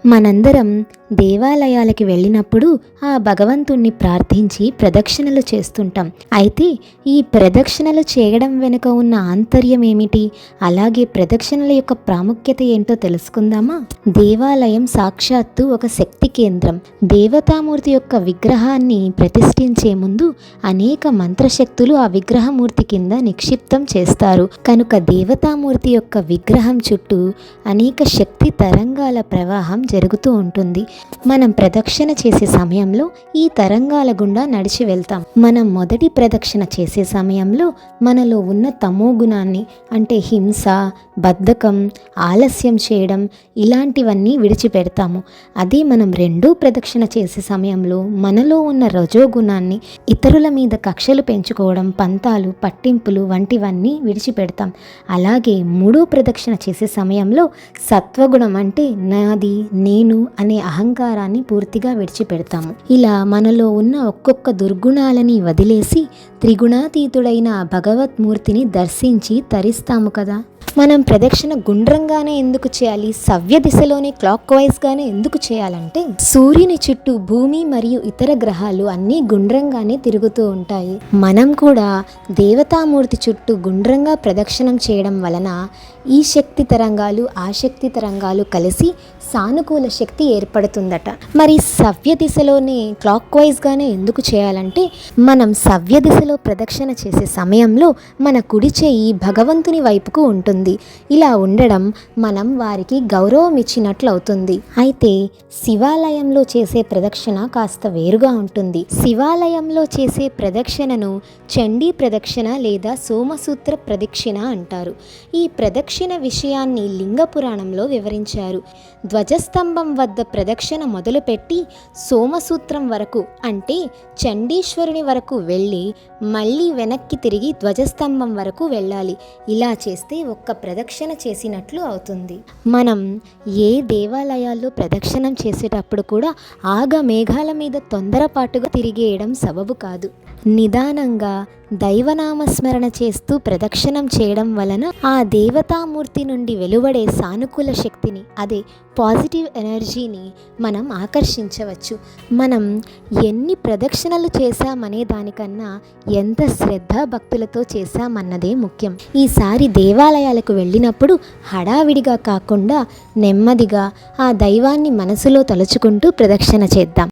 మనందరం దేవాలయాలకి వెళ్ళినప్పుడు ఆ భగవంతుణ్ణి ప్రార్థించి ప్రదక్షిణలు చేస్తుంటాం. అయితే ఈ ప్రదక్షిణలు చేయడం వెనుక ఉన్న ఆంతర్యం ఏమిటి, అలాగే ప్రదక్షిణల యొక్క ప్రాముఖ్యత ఏంటో తెలుసుకుందామా? దేవాలయం సాక్షాత్తు ఒక శక్తి కేంద్రం. దేవతామూర్తి యొక్క విగ్రహాన్ని ప్రతిష్ఠించే ముందు అనేక మంత్రశక్తులు ఆ విగ్రహమూర్తి కింద నిక్షిప్తం చేస్తారు. కనుక దేవతామూర్తి యొక్క విగ్రహం చుట్టూ అనేక శక్తి తరంగాల ప్రవాహం జరుగుతూ ఉంటుంది. మనం ప్రదక్షిణ చేసే సమయంలో ఈ తరంగాల గుండా నడిచి వెళ్తాం. మనం మొదటి ప్రదక్షిణ చేసే సమయంలో మనలో ఉన్న తమో గుణాన్ని, అంటే హింస, బద్ధకం, ఆలస్యం చేయడం, ఇలాంటివన్నీ విడిచిపెడతాము. అదే మనం రెండో ప్రదక్షిణ చేసే సమయంలో మనలో ఉన్న రజోగుణాన్ని, ఇతరుల మీద కక్షలు పెంచుకోవడం, పంతాలు, పట్టింపులు వంటివన్నీ విడిచిపెడతాం. అలాగే మూడో ప్రదక్షిణ చేసే సమయంలో సత్వగుణం, అంటే నాది, నేను అనే అహంకారాన్ని పూర్తిగా విడిచిపెడతాము. ఇలా మనలో ఉన్న ఒక్కొక్క దుర్గుణాలని వదిలేసి త్రిగుణాతీతుడైన భగవత్మూర్తిని దర్శించి తరిస్తాము కదా. మనం ప్రదక్షిణ గుండ్రంగానే ఎందుకు చేయాలి, సవ్య దిశలోనే క్లాక్ వైజ్గానే ఎందుకు చేయాలంటే, సూర్యుని చుట్టూ భూమి మరియు ఇతర గ్రహాలు అన్నీ గుండ్రంగానే తిరుగుతూ ఉంటాయి. మనం కూడా దేవతామూర్తి చుట్టూ గుండ్రంగా ప్రదక్షిణం చేయడం వలన ఈ శక్తి తరంగాలు, ఆ శక్తి తరంగాలు కలిసి సానుకూల శక్తి ఏర్పడుతుందట. మరి సవ్య దిశలోనే క్లాక్ వైజ్గానే ఎందుకు చేయాలంటే, మనం సవ్య దిశలో ప్రదక్షిణ చేసే సమయంలో మన కుడి చేయి భగవంతుని వైపుకు ఉంటుంది. ఇలా ఉండడం మనం వారికి గౌరవం ఇచ్చినట్లు అవుతుంది. అయితే శివాలయంలో చేసే ప్రదక్షిణ కాస్త వేరుగా ఉంటుంది. శివాలయంలో చేసే ప్రదక్షిణను చండీ ప్రదక్షిణ లేదా సోమసూత్ర ప్రదక్షిణ అంటారు. ఈ ప్రదక్షిణ విషయాన్ని లింగ పురాణంలో వివరించారు. ధ్వజస్తంభం వద్ద ప్రదక్షిణ మొదలుపెట్టి సోమసూత్రం వరకు, అంటే చండీశ్వరుని వరకు వెళ్ళి మళ్ళీ వెనక్కి తిరిగి ధ్వజస్తంభం వరకు వెళ్ళాలి. ఇలా చేస్తే ఒక్క ప్రదక్షిణ చేసినట్లు అవుతుంది. మనం ఏ దేవాలయాల్లో ప్రదక్షిణం చేసేటప్పుడు కూడా ఆగ మేఘాల మీద తొందరపాటుగా తిరిగేయడం సబబు కాదు. నిదానంగా దైవనామస్మరణ చేస్తూ ప్రదక్షిణం చేయడం వలన ఆ దేవతామూర్తి నుండి వెలువడే సానుకూల శక్తిని, అదే పాజిటివ్ ఎనర్జీని మనం ఆకర్షించవచ్చు. మనం ఎన్ని ప్రదక్షిణలు చేశామనే దానికన్నా ఎంత శ్రద్ధ భక్తులతో చేశామన్నదే ముఖ్యం. ఈసారి దేవాలయాలకు వెళ్ళినప్పుడు హడావిడిగా కాకుండా నెమ్మదిగా ఆ దైవాన్ని మనసులో తలుచుకుంటూ ప్రదక్షిణ చేద్దాం.